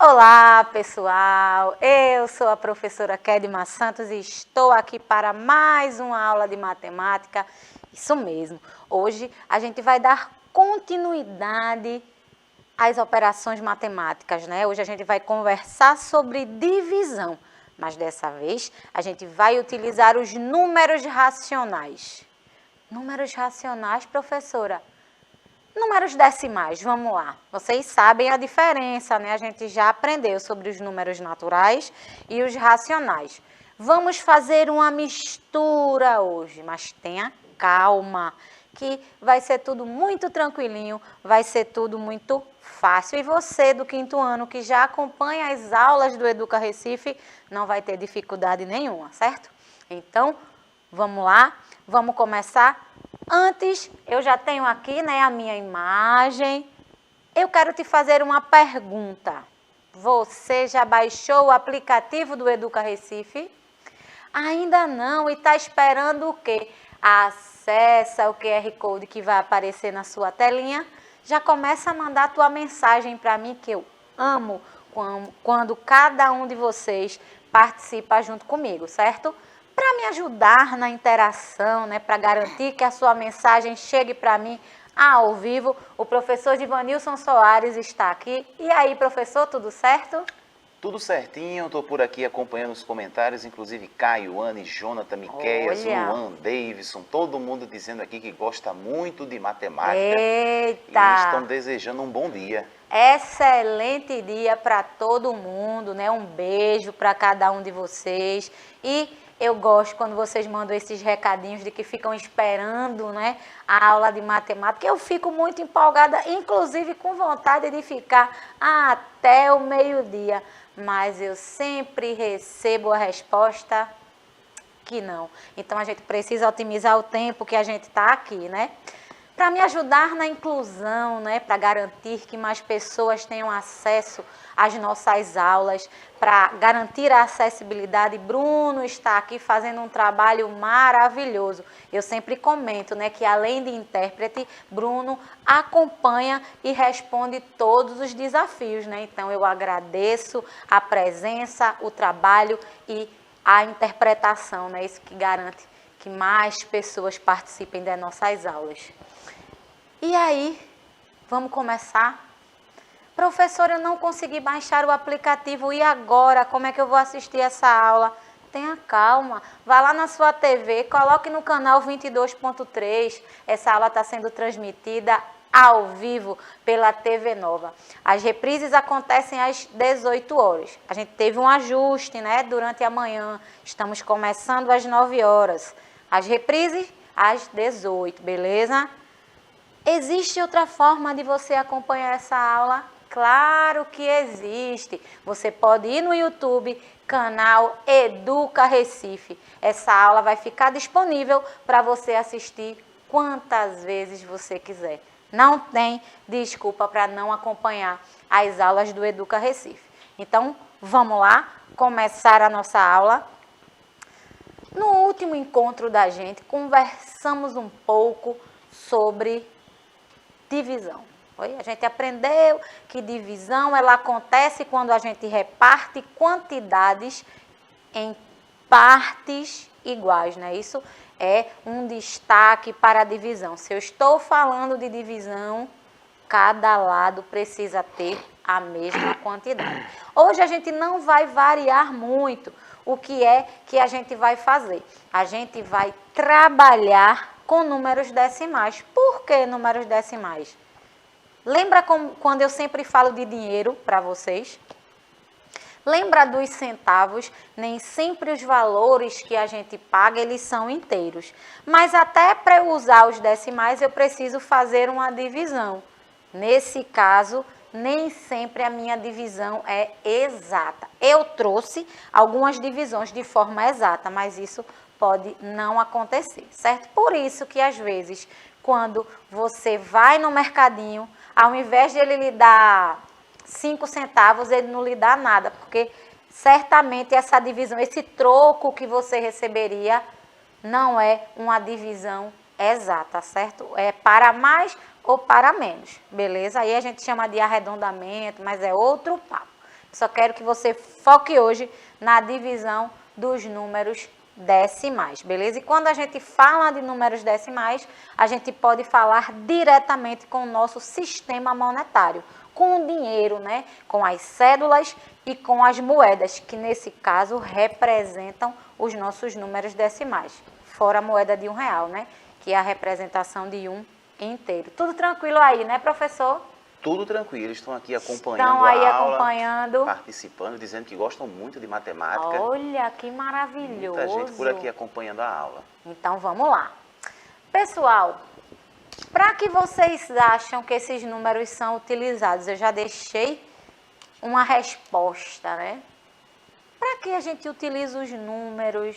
Olá, pessoal! Eu sou a professora Kedma Santos e estou aqui para mais uma aula de matemática. Isso mesmo, hoje a gente vai dar continuidade às operações matemáticas, né? Hoje a gente vai conversar sobre divisão, mas dessa vez a gente vai utilizar os números racionais. Números racionais, professora? Números decimais, vamos lá. Vocês sabem a diferença, né? A gente já aprendeu sobre os números naturais e os racionais. Vamos fazer uma mistura hoje, mas tenha calma, que vai ser tudo muito tranquilinho, vai ser tudo muito fácil. E você do 5º ano que já acompanha as aulas do Educa Recife, não vai ter dificuldade nenhuma, certo? Então, vamos lá, vamos começar. Antes, eu já tenho aqui, né, a minha imagem. Eu quero te fazer uma pergunta. Você já baixou o aplicativo do Educa Recife? Ainda não, e está esperando o quê? Acessa o QR Code que vai aparecer na sua telinha. Já começa a mandar a tua mensagem para mim, que eu amo quando cada um de vocês participa junto comigo, certo? Para me ajudar na interação, né, para garantir que a sua mensagem chegue para mim ao vivo, o professor Divanilson Soares está aqui. E aí, professor, tudo certo? Tudo certinho, estou por aqui acompanhando os comentários, inclusive Caio, Anne, Jonathan, Miqueias, Luan, Davidson, todo mundo dizendo aqui que gosta muito de matemática. Eita! E estão desejando um bom dia. Excelente dia para todo mundo, né? Um beijo para cada um de vocês. E eu gosto quando vocês mandam esses recadinhos de que ficam esperando, né, a aula de matemática. Eu fico muito empolgada, inclusive com vontade de ficar até o meio-dia. Mas eu sempre recebo a resposta que não. Então a gente precisa otimizar o tempo que a gente está aqui, né? Para me ajudar na inclusão, né, para garantir que mais pessoas tenham acesso às nossas aulas, para garantir a acessibilidade, Bruno está aqui fazendo um trabalho maravilhoso. Eu sempre comento, né, que além de intérprete, Bruno acompanha e responde todos os desafios, né? Então eu agradeço a presença, o trabalho e a interpretação, né? Isso que garante que mais pessoas participem das nossas aulas. E aí, vamos começar? Professora, eu não consegui baixar o aplicativo, e agora? Como é que eu vou assistir essa aula? Tenha calma, vá lá na sua TV, coloque no canal 22.3, essa aula está sendo transmitida ao vivo pela TV Nova. As reprises acontecem às 18 horas. A gente teve um ajuste, né, durante a manhã, estamos começando às 9 horas. As reprises às 18, beleza? Existe outra forma de você acompanhar essa aula? Claro que existe. Você pode ir no YouTube, canal Educa Recife. Essa aula vai ficar disponível para você assistir quantas vezes você quiser. Não tem desculpa para não acompanhar as aulas do Educa Recife. Então, vamos lá começar a nossa aula. No último encontro da gente, conversamos um pouco sobre divisão. A gente aprendeu que divisão ela acontece quando a gente reparte quantidades em partes iguais, né? Isso é um destaque para a divisão. Se eu estou falando de divisão, cada lado precisa ter a mesma quantidade. Hoje a gente não vai variar muito o que é que a gente vai fazer. A gente vai trabalhar com números decimais. Por que números decimais? Lembra quando eu sempre falo de dinheiro para vocês? Lembra dos centavos? Nem sempre os valores que a gente paga, eles são inteiros. Mas até para eu usar os decimais, eu preciso fazer uma divisão. Nesse caso, nem sempre a minha divisão é exata. Eu trouxe algumas divisões de forma exata, mas isso pode não acontecer, certo? Por isso que às vezes, quando você vai no mercadinho, ao invés de ele lhe dar 5 centavos, ele não lhe dá nada, porque certamente essa divisão, esse troco que você receberia, não é uma divisão exata, certo? É para mais ou para menos, beleza? Aí a gente chama de arredondamento, mas é outro papo. Só quero que você foque hoje na divisão dos números decimais, beleza? E quando a gente fala de números decimais, a gente pode falar diretamente com o nosso sistema monetário, com o dinheiro, né? Com as cédulas e com as moedas, que nesse caso representam os nossos números decimais, fora a moeda de R$1, né? Que é a representação de um inteiro. Tudo tranquilo aí, né, professor? Tudo tranquilo, eles estão aqui acompanhando Estão aí a aula, acompanhando, participando, dizendo que gostam muito de matemática. Olha, que maravilhoso. Muita gente por aqui acompanhando a aula. Então, vamos lá. Pessoal, para que vocês acham que esses números são utilizados? Eu já deixei uma resposta, né? Para que a gente utiliza os números?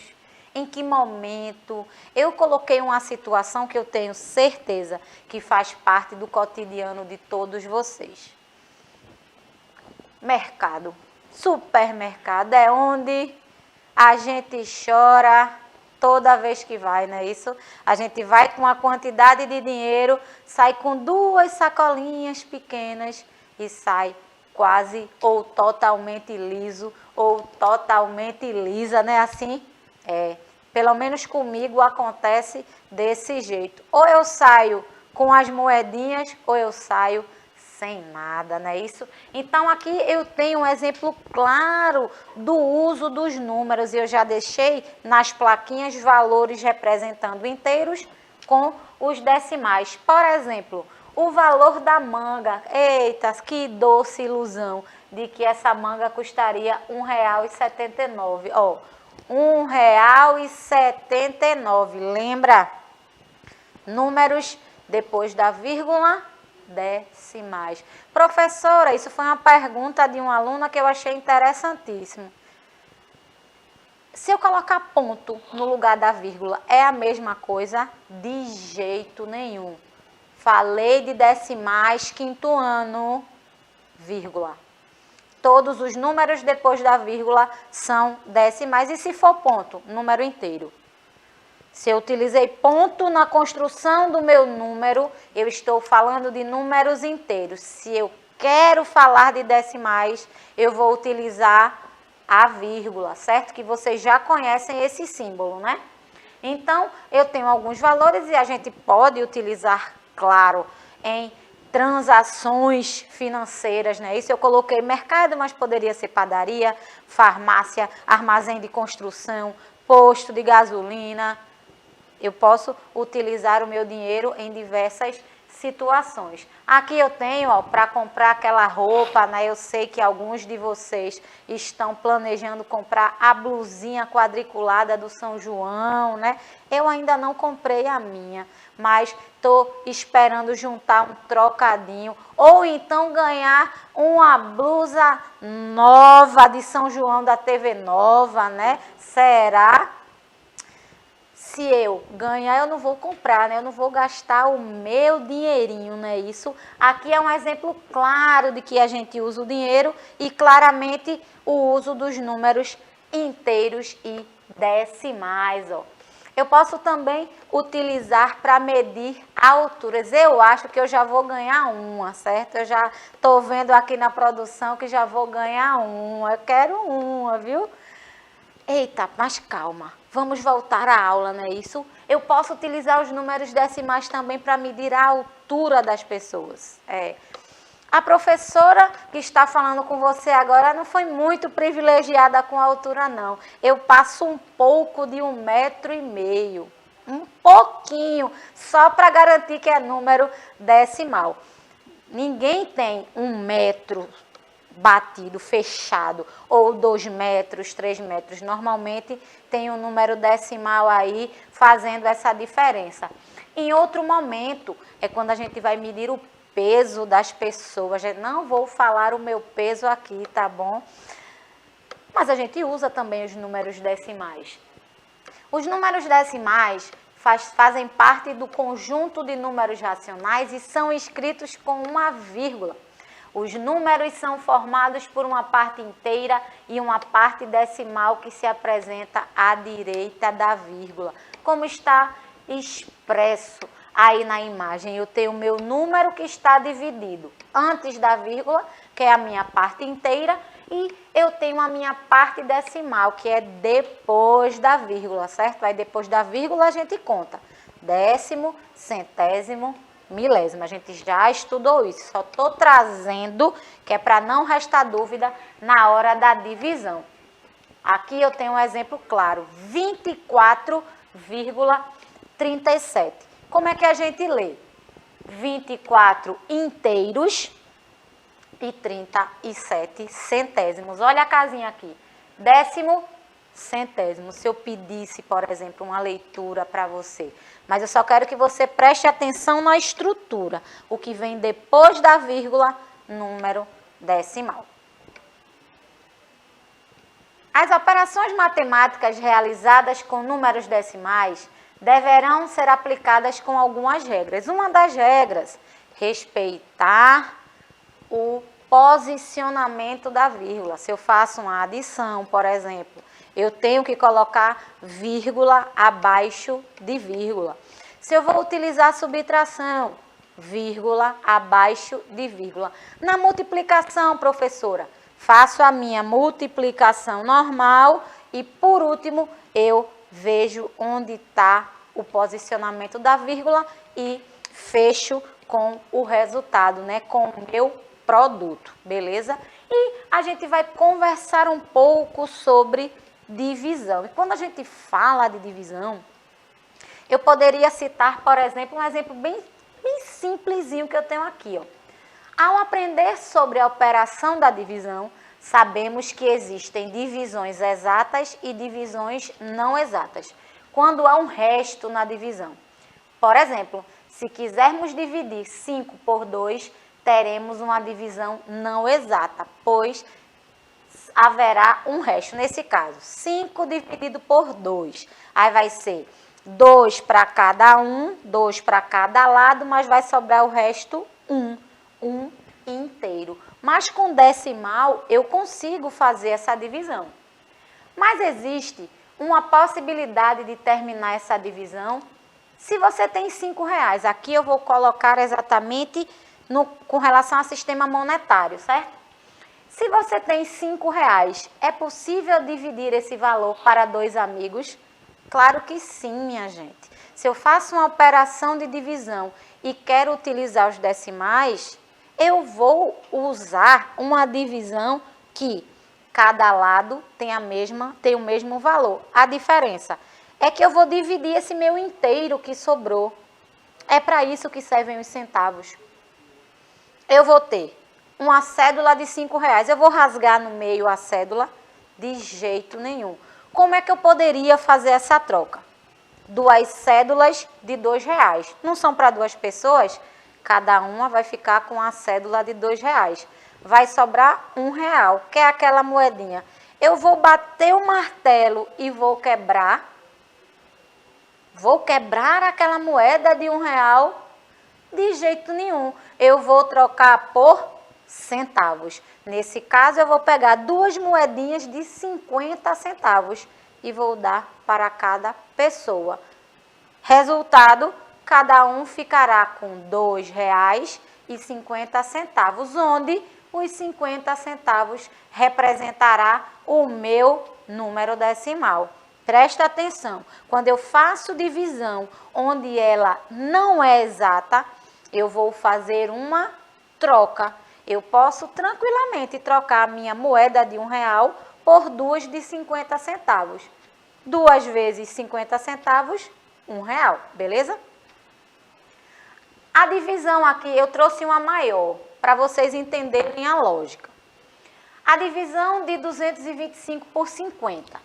Em que momento? Eu coloquei uma situação que eu tenho certeza que faz parte do cotidiano de todos vocês. Mercado. Supermercado é onde a gente chora toda vez que vai, não é isso? A gente vai com uma quantidade de dinheiro, sai com 2 sacolinhas pequenas e sai quase ou totalmente liso ou totalmente lisa, não é assim? Pelo menos comigo acontece desse jeito. Ou eu saio com as moedinhas ou eu saio sem nada, não é isso? Então aqui eu tenho um exemplo claro do uso dos números e eu já deixei nas plaquinhas valores representando inteiros com os decimais. Por exemplo, o valor da manga. Eita, que doce ilusão de que essa manga custaria R$1,79. Ó, R$1,79. Lembra? Números depois da vírgula, decimais. Professora, isso foi uma pergunta de uma aluna que eu achei interessantíssimo. Se eu colocar ponto no lugar da vírgula, é a mesma coisa? De jeito nenhum. Falei de decimais, 5º ano, vírgula. Todos os números depois da vírgula são decimais. E se for ponto, número inteiro. Se eu utilizei ponto na construção do meu número, eu estou falando de números inteiros. Se eu quero falar de decimais, eu vou utilizar a vírgula, certo? Que vocês já conhecem esse símbolo, né? Então, eu tenho alguns valores e a gente pode utilizar, claro, em transações financeiras, né? Isso eu coloquei mercado, mas poderia ser padaria, farmácia, armazém de construção, posto de gasolina. Eu posso utilizar o meu dinheiro em diversas situações. Aqui eu tenho, ó, para comprar aquela roupa, né? Eu sei que alguns de vocês estão planejando comprar a blusinha quadriculada do São João, né? Eu ainda não comprei a minha, mas estou esperando juntar um trocadinho ou então ganhar uma blusa nova de São João da TV Nova, né? Será? Se eu ganhar, eu não vou comprar, né? Eu não vou gastar o meu dinheirinho, não é isso? Aqui é um exemplo claro de que a gente usa o dinheiro e claramente o uso dos números inteiros e decimais, ó. Eu posso também utilizar para medir alturas. Eu acho que eu já vou ganhar uma, certo? Eu já estou vendo aqui na produção que já vou ganhar uma. Eu quero uma, viu? Eita, mas calma. Vamos voltar à aula, não é isso? Eu posso utilizar os números decimais também para medir a altura das pessoas. A professora que está falando com você agora não foi muito privilegiada com a altura, não. Eu passo um pouco de 1,5 m. Um pouquinho, só para garantir que é número decimal. Ninguém tem 1 metro batido, fechado, ou 2 metros, 3 metros. Normalmente tem um número decimal aí fazendo essa diferença. Em outro momento, é quando a gente vai medir o peso das pessoas. Eu não vou falar o meu peso aqui, tá bom? Mas a gente usa também os números decimais. Os números decimais fazem parte do conjunto de números racionais e são escritos com uma vírgula. Os números são formados por uma parte inteira e uma parte decimal que se apresenta à direita da vírgula, como está expresso aí na imagem. Eu tenho o meu número que está dividido antes da vírgula, que é a minha parte inteira, E eu tenho a minha parte decimal, que é depois da vírgula, certo? Aí depois da vírgula a gente conta. Décimo, centésimo, milésimo. A gente já estudou isso. Só estou trazendo, que é para não restar dúvida na hora da divisão. Aqui eu tenho um exemplo claro. 24,37. Como é que a gente lê? 24 inteiros e 37 centésimos. Olha a casinha aqui. Décimo, centésimo. Se eu pedisse, por exemplo, uma leitura para você. Mas eu só quero que você preste atenção na estrutura. O que vem depois da vírgula, número decimal. As operações matemáticas realizadas com números decimais deverão ser aplicadas com algumas regras. Uma das regras, respeitar o posicionamento da vírgula. Se eu faço uma adição, por exemplo, eu tenho que colocar vírgula abaixo de vírgula. Se eu vou utilizar subtração, vírgula abaixo de vírgula. Na multiplicação, professora, faço a minha multiplicação normal e, por último, eu vejo onde está o posicionamento da vírgula e fecho com o resultado, né? Com o meu produto, beleza? E a gente vai conversar um pouco sobre divisão. E quando a gente fala de divisão, eu poderia citar, por exemplo, um exemplo bem simplesinho que eu tenho aqui, ó. Ao aprender sobre a operação da divisão, sabemos que existem divisões exatas e divisões não exatas, quando há um resto na divisão. Por exemplo, se quisermos dividir 5 por 2, teremos uma divisão não exata, pois haverá um resto. Nesse caso, 5 dividido por 2, aí vai ser 2 para cada um, 2 para cada lado, mas vai sobrar o resto 1 inteiro. Mas com decimal eu consigo fazer essa divisão. Mas existe uma possibilidade de terminar essa divisão se você tem R$5. Aqui eu vou colocar exatamente com relação ao sistema monetário, certo? Se você tem R$5, é possível dividir esse valor para 2 amigos? Claro que sim, minha gente. Se eu faço uma operação de divisão e quero utilizar os decimais, eu vou usar uma divisão que cada lado tem o mesmo valor. A diferença é que eu vou dividir esse meu inteiro que sobrou. É para isso que servem os centavos. Eu vou ter uma cédula de R$5. Eu vou rasgar no meio a cédula? De jeito nenhum. Como é que eu poderia fazer essa troca? 2 cédulas de R$2. Não são para 2 pessoas? Cada uma vai ficar com a cédula de R$2. Vai sobrar R$1, que é aquela moedinha. Eu vou bater o martelo e vou quebrar. Vou quebrar aquela moeda de R$1? De jeito nenhum. Eu vou trocar por centavos. Nesse caso, eu vou pegar 2 moedinhas de 50 centavos e vou dar para cada pessoa. Resultado, cada um ficará com R$2,50, onde os 50 centavos representará o meu número decimal. Presta atenção, quando eu faço divisão onde ela não é exata, eu vou fazer uma troca. Eu posso tranquilamente trocar a minha moeda de R$1 por 2 de 50 centavos. 2 vezes 50 centavos, R$1, beleza? A divisão aqui, eu trouxe uma maior, para vocês entenderem a lógica. A divisão de 225 por 50.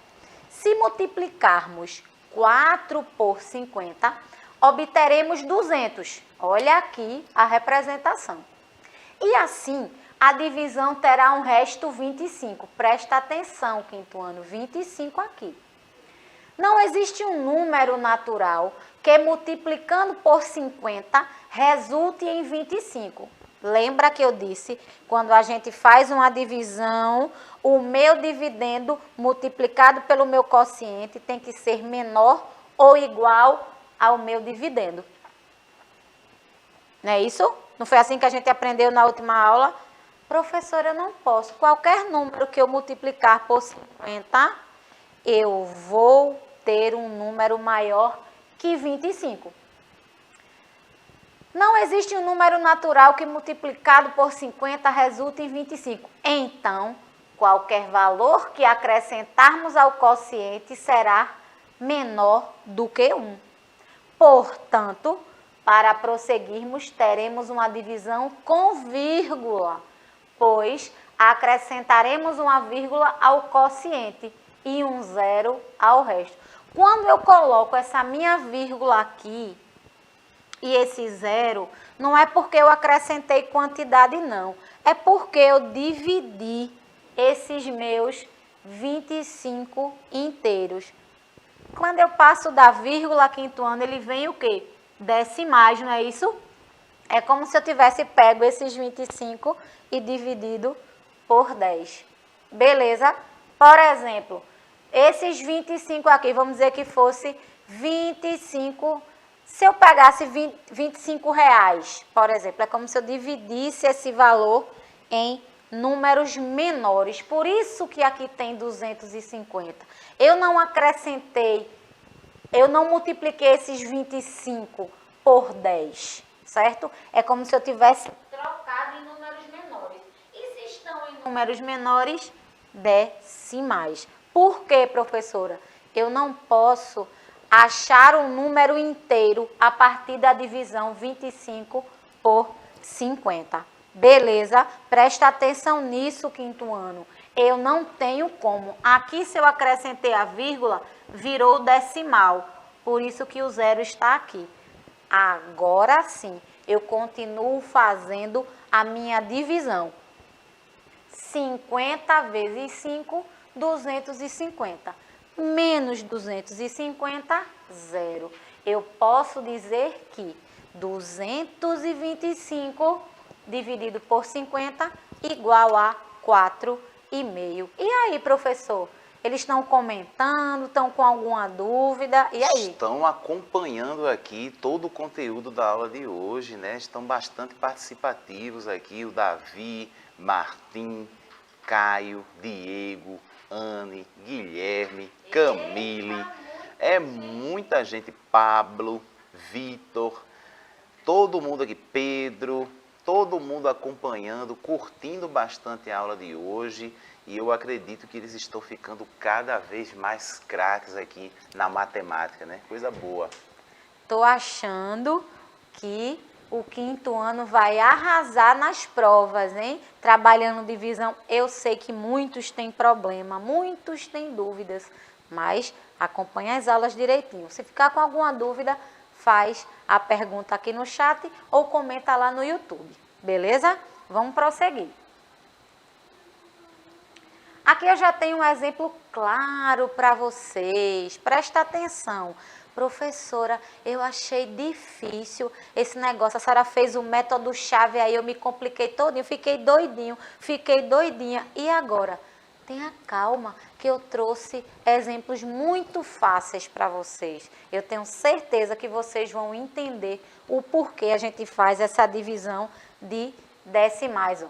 Se multiplicarmos 4 por 50, obteremos 200. Olha aqui a representação. E assim, a divisão terá um resto 25. Presta atenção, quinto ano, 25 aqui. Não existe um número natural que multiplicando por 50 resulte em 25. Lembra que eu disse, quando a gente faz uma divisão, o meu dividendo multiplicado pelo meu quociente tem que ser menor ou igual ao meu dividendo. Não é isso? Não foi assim que a gente aprendeu na última aula? Professora, eu não posso. Qualquer número que eu multiplicar por 50, eu vou ter um número maior que 25. Não existe um número natural que multiplicado por 50 resulte em 25. Então, qualquer valor que acrescentarmos ao quociente será menor do que 1. Portanto, para prosseguirmos, teremos uma divisão com vírgula, pois acrescentaremos uma vírgula ao quociente e um zero ao resto. Quando eu coloco essa minha vírgula aqui e esse zero, não é porque eu acrescentei quantidade, não. É porque eu dividi esses meus 25 inteiros. Quando eu passo da vírgula quinto ano, ele vem o quê? Decimais, não é isso? É como se eu tivesse pego esses 25 e dividido por 10. Beleza? Por exemplo, esses 25 aqui, vamos dizer que fosse 25. Se eu pegasse 25 reais, por exemplo, é como se eu dividisse esse valor em números menores. Por isso que aqui tem 250. Eu não acrescentei, eu não multipliquei esses 25 por 10, certo? É como se eu tivesse trocado em números menores. E se estão em números menores, decimais. Por quê, professora? Eu não posso achar um número inteiro a partir da divisão 25 por 50. Beleza? Presta atenção nisso, quinto ano. Eu não tenho como. Aqui, se eu acrescentei a vírgula, virou decimal. Por isso que o zero está aqui. Agora sim, eu continuo fazendo a minha divisão. 50 vezes 5, 250. Menos 250, zero. Eu posso dizer que 225 dividido por 50 igual a 4,5. E aí, professor? Eles estão comentando, estão com alguma dúvida? E aí? Estão acompanhando aqui todo o conteúdo da aula de hoje, né? Estão bastante participativos aqui, o Davi, Martim, Caio, Diego, Anne, Guilherme, Camille, é muita gente, Pablo, Vitor, todo mundo aqui, Pedro, todo mundo acompanhando, curtindo bastante a aula de hoje e eu acredito que eles estão ficando cada vez mais craques aqui na matemática, né? Coisa boa. Estou achando que o quinto ano vai arrasar nas provas, hein? Trabalhando divisão, eu sei que muitos têm problema, muitos têm dúvidas, mas acompanha as aulas direitinho. Se ficar com alguma dúvida, faz a pergunta aqui no chat ou comenta lá no YouTube, beleza? Vamos prosseguir. Aqui eu já tenho um exemplo claro para vocês, presta atenção. Professora, eu achei difícil esse negócio, a senhora fez o método chave, aí eu me compliquei todinho, fiquei doidinha. E agora? Tenha calma, que eu trouxe exemplos muito fáceis para vocês. Eu tenho certeza que vocês vão entender o porquê a gente faz essa divisão de decimais.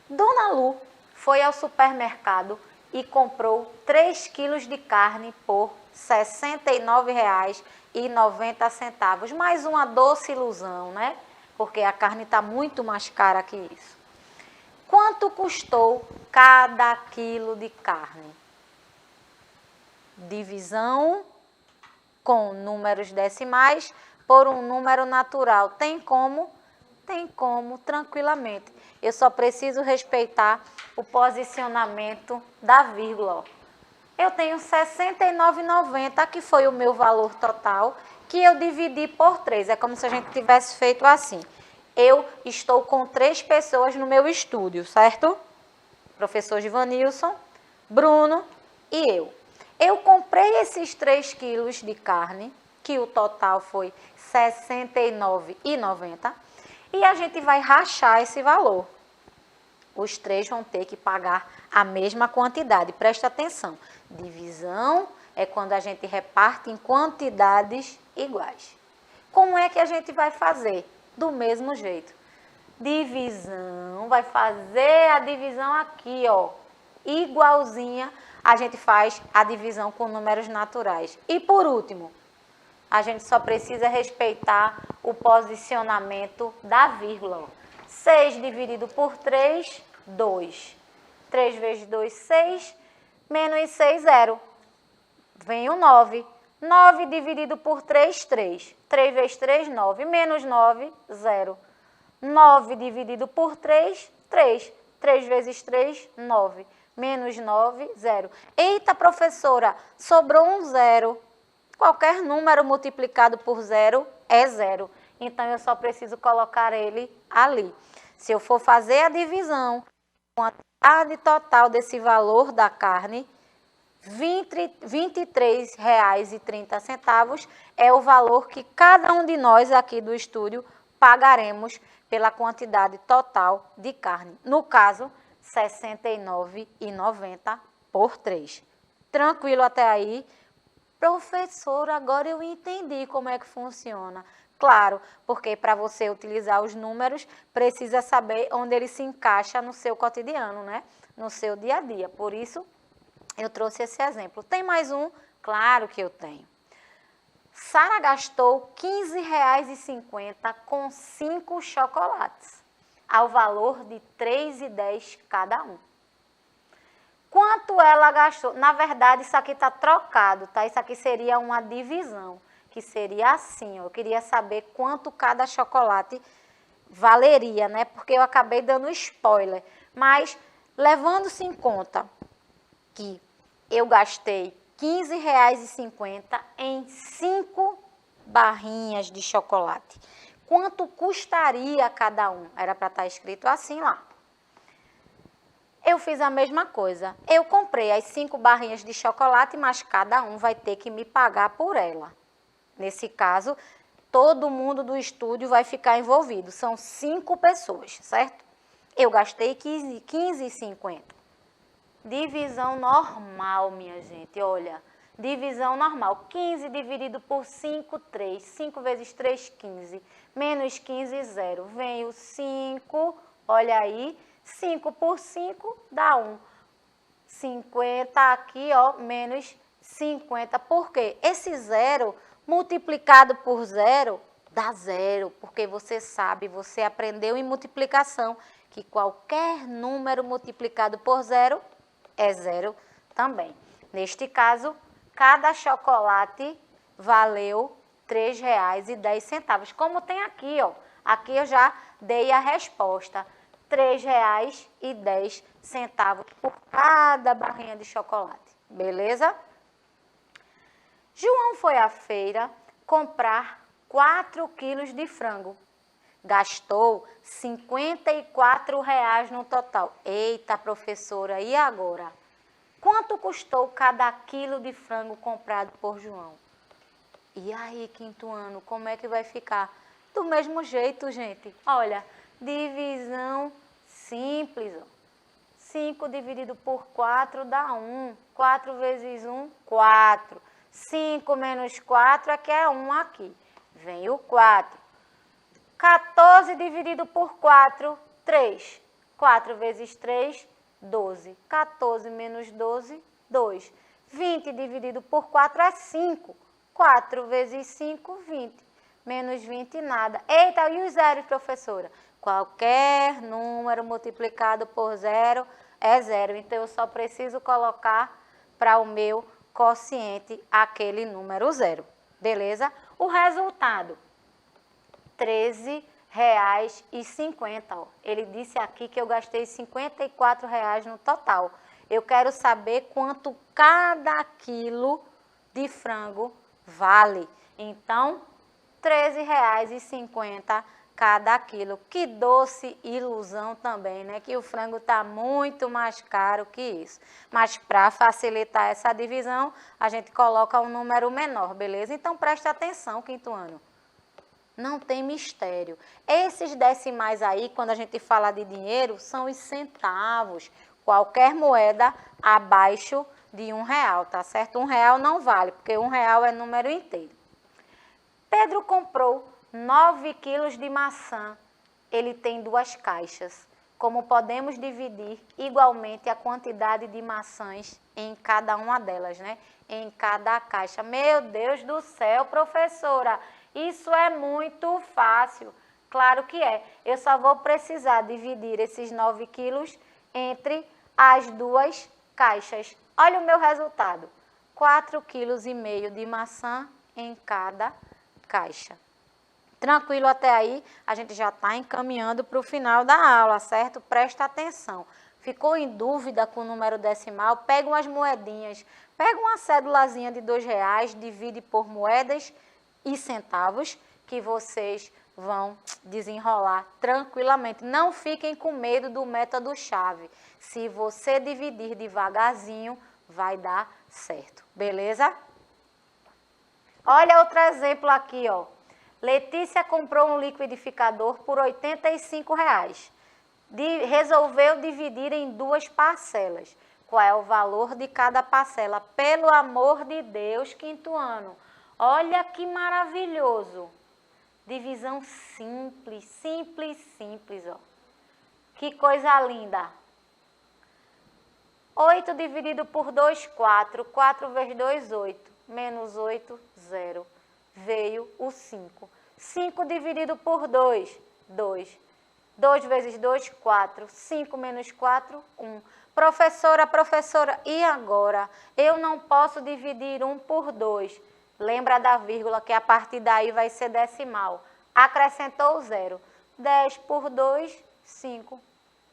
Dona Lu foi ao supermercado e comprou 3 quilos de carne por R$ 69,90. Mais uma doce ilusão, né? Porque a carne está muito mais cara que isso. Quanto custou cada quilo de carne? Divisão com números decimais por um número natural. Tem como? Tem como, tranquilamente. Eu só preciso respeitar o posicionamento da vírgula. Ó. Eu tenho R$ 69,90, que foi o meu valor total, que eu dividi por 3. É como se a gente tivesse feito assim. Eu estou com 3 pessoas no meu estúdio, certo? Professor Givanilson, Bruno e eu. Eu comprei esses 3 quilos de carne, que o total foi R$ 69,90, e a gente vai rachar esse valor. Os 3 vão ter que pagar a mesma quantidade. Presta atenção. Divisão é quando a gente reparte em quantidades iguais. Como é que a gente vai fazer? Do mesmo jeito. divisão, vai fazer a divisão aqui, ó, igualzinha, a gente faz a divisão com números naturais. E por último, a gente só precisa respeitar o posicionamento da vírgula. 6 dividido por 3, 2. 3 vezes 2, 6. Menos 6, 0. Vem o 9. 9 dividido por 3, 3. 3 vezes 3, 9. Menos 9, 0. 9 dividido por 3, 3. 3 vezes 3, 9. Menos 9, 0. Eita, professora, sobrou um 0. Qualquer número multiplicado por 0 é 0. Então, eu só preciso colocar ele ali. Se eu for fazer a divisão, a quantidade total desse valor da carne, R$ 23,30 é o valor que cada um de nós aqui do estúdio pagaremos pela quantidade total de carne. No caso, R$ 69,90 por 3. Tranquilo até aí? Professora, agora eu entendi como é que funciona. Claro, porque para você utilizar os números, precisa saber onde ele se encaixa no seu cotidiano, né? No seu dia a dia. Por isso, eu trouxe esse exemplo. Tem mais um? Claro que eu tenho. Sara gastou R$ 15,50 com 5 chocolates, ao valor de R$ 3,10 cada um. Quanto ela gastou? Na verdade, isso aqui está trocado, tá? Isso aqui seria uma divisão, que seria assim, ó. Eu queria saber quanto cada chocolate valeria, né? Porque eu acabei dando spoiler. Mas, levando-se em conta que eu gastei R$ 15,50 em 5 barrinhas de chocolate. Quanto custaria cada um? Era para estar escrito assim lá. Eu fiz a mesma coisa. Eu comprei as 5 barrinhas de chocolate, mas cada um vai ter que me pagar por ela. Nesse caso, todo mundo do estúdio vai ficar envolvido. São 5 pessoas, certo? Eu gastei R$ 15,50. Divisão normal, minha gente. Olha, divisão normal. 15 dividido por 5, 3. 5 vezes 3, 15. Menos 15, 0. Vem o 5, olha aí. 5 por 5 dá 1. 50 aqui, ó, menos 50. Por quê? Esse 0 multiplicado por 0 dá 0. Porque você sabe, você aprendeu em multiplicação que qualquer número multiplicado por 0 é 0 também. Neste caso, cada chocolate valeu R$ 3,10. Como tem aqui, ó. Aqui eu já dei a resposta. R$ 3,10 por cada barrinha de chocolate. Beleza? João foi à feira comprar 4 quilos de frango. Gastou R$ 54,00 no total. Eita, professora, e agora? Quanto custou cada quilo de frango comprado por João? E aí, quinto ano, como é que vai ficar? Do mesmo jeito, gente. Olha, divisão simples. 5 dividido por 4 dá 1. 4 vezes 1, 4. 5 menos 4 é que é 1 aqui. Vem o 4. 14 dividido por 4, 3. 4 vezes 3, 12. 14 menos 12, 2. 20 dividido por 4 é 5. 4 vezes 5, 20. Menos 20, nada. Eita, e os zeros, professora? Qualquer número multiplicado por 0 é 0. Então, eu só preciso colocar para o meu quociente aquele número 0. Beleza? O resultado, R$ 13,50. Ele disse aqui que eu gastei R$ 54,00 no total. Eu quero saber quanto cada quilo de frango vale. Então, R$ 13,50 cada quilo. Que doce ilusão também, né? Que o frango está muito mais caro que isso. Mas para facilitar essa divisão, a gente coloca um número menor, beleza? Então, preste atenção, quinto ano. Não tem mistério. Esses decimais aí, quando a gente fala de dinheiro, são os centavos. Qualquer moeda abaixo de R$1, tá certo? R$1 não vale, porque R$1 é número inteiro. Pedro comprou 9 quilos de maçã ele tem 2 caixas. Como podemos dividir igualmente a quantidade de maçãs em cada uma delas, né? Em cada caixa. Meu Deus do céu, professora, isso é muito fácil. Claro que é. Eu só vou precisar dividir esses 9 quilos entre as 2 caixas. Olha o meu resultado. 4,5 kg de maçã em cada caixa. Tranquilo até aí? A gente já está encaminhando para o final da aula, certo? Presta atenção. Ficou em dúvida com o número decimal? Pega umas moedinhas. Pega uma cédulazinha de R$2, divide por moedas e centavos, que vocês vão desenrolar tranquilamente. Não fiquem com medo do método chave. Se você dividir devagarzinho, vai dar certo. Beleza? Olha outro exemplo aqui, ó. Letícia comprou um liquidificador por R$85. Resolveu dividir em 2 parcelas. Qual é o valor de cada parcela? Pelo amor de Deus, 5º ano. Olha que maravilhoso. Divisão simples, simples, simples, ó. Que coisa linda. 8 dividido por 2, 4. 4 vezes 2, 8. Menos 8, 0. Veio o 5. 5 dividido por 2, 2. 2 vezes 2, 4. 5 menos 4, 1. Professora, e agora? Eu não posso dividir 1 por 2. Lembra da vírgula, que a partir daí vai ser decimal. Acrescentou o 0. 10 por 2, 5.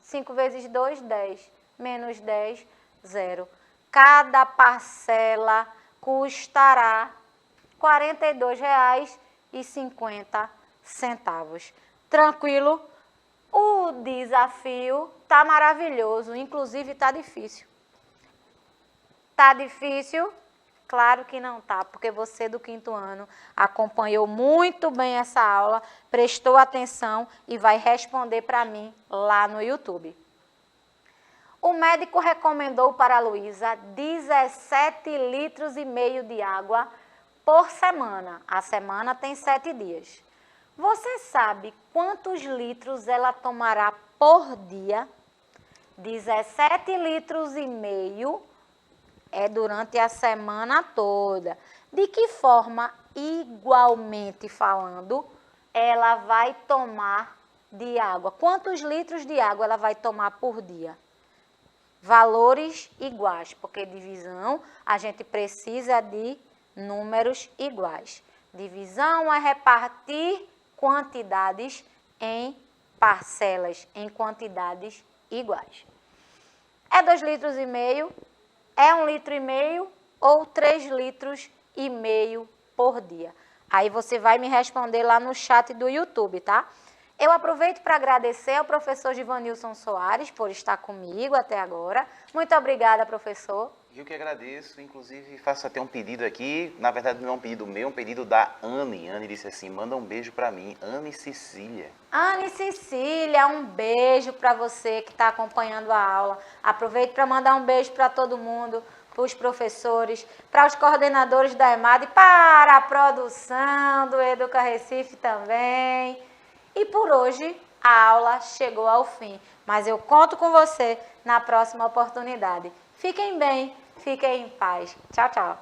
5 vezes 2, 10. Menos 10, 0. Cada parcela custará R$ 42,50. Tranquilo? O desafio tá maravilhoso, inclusive tá difícil. Tá difícil? Claro que não tá, porque você do 5º ano acompanhou muito bem essa aula, prestou atenção e vai responder para mim lá no YouTube. O médico recomendou para a Luísa 17,5 litros de água por semana. A semana tem 7 dias. Você sabe quantos litros ela tomará por dia? 17,5 litros é durante a semana toda. De que forma, igualmente falando, ela vai tomar de água? Quantos litros de água ela vai tomar por dia? Valores iguais, porque divisão a gente precisa de números iguais. Divisão é repartir quantidades em parcelas, em quantidades iguais. É 2,5 litros? É 1,5 litro ou 3,5 litros por dia? Aí você vai me responder lá no chat do YouTube, tá? Eu aproveito para agradecer ao professor Givanilson Soares por estar comigo até agora. Muito obrigada, professor. Eu que agradeço, inclusive faço até um pedido aqui, na verdade não é um pedido meu, é um pedido da Anne. Anne disse assim, manda um beijo para mim, Anne Cecília. Anne Cecília, um beijo para você que está acompanhando a aula. Aproveito para mandar um beijo para todo mundo, para os professores, para os coordenadores da EMAD, para a produção do Educa Recife também. E por hoje a aula chegou ao fim, mas eu conto com você na próxima oportunidade. Fiquem bem, fiquem em paz. Tchau, tchau.